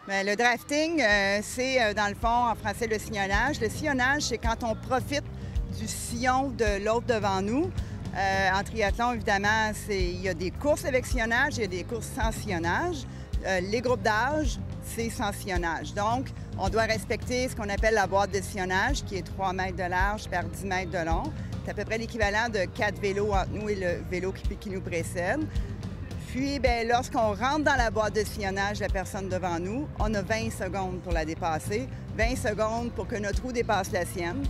Bien, le drafting, c'est dans le fond, en français, le sillonnage. Le sillonnage, c'est quand on profite du sillon de l'autre devant nous. En triathlon, évidemment, il y a des courses avec sillonnage, il y a des courses sans sillonnage. Les groupes d'âge, c'est sans sillonnage. Donc, on doit respecter ce qu'on appelle la boîte de sillonnage, qui est 3 mètres de large par 10 mètres de long. C'est à peu près l'équivalent de 4 vélos entre nous et le vélo qui nous précède. Puis, bien, lorsqu'on rentre dans la boîte de sillonnage de la personne devant nous, on a 20 secondes pour la dépasser, 20 secondes pour que notre roue dépasse la sienne.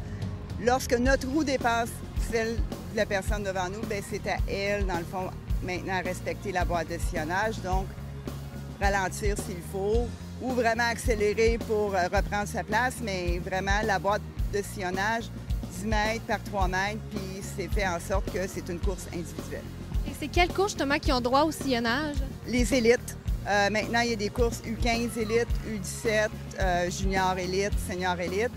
Lorsque notre roue dépasse celle de la personne devant nous, bien, c'est à elle, dans le fond, maintenant, à respecter la boîte de sillonnage. Donc, ralentir s'il faut ou vraiment accélérer pour reprendre sa place, mais vraiment, la boîte de sillonnage, 10 mètres par 3 mètres, puis c'est fait en sorte que c'est une course individuelle. Et c'est quelles courses, justement, qui ont droit au sillonnage? Les élites. Maintenant, il y a des courses U15 élites, U17, junior élite, senior élite.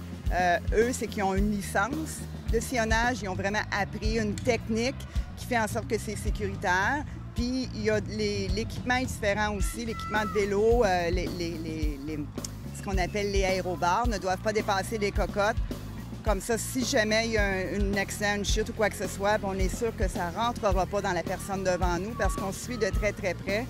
Eux, c'est qu'ils ont une licence de sillonnage. Ils ont vraiment appris une technique qui fait en sorte que c'est sécuritaire. Puis, il y a l'équipement est différent aussi. L'équipement de vélo, ce qu'on appelle les aérobars, ne doivent pas dépasser les cocottes. Comme ça, si jamais il y a un accident, une chute ou quoi que ce soit, on est sûr que ça ne rentrera pas dans la personne devant nous parce qu'on suit de très, très près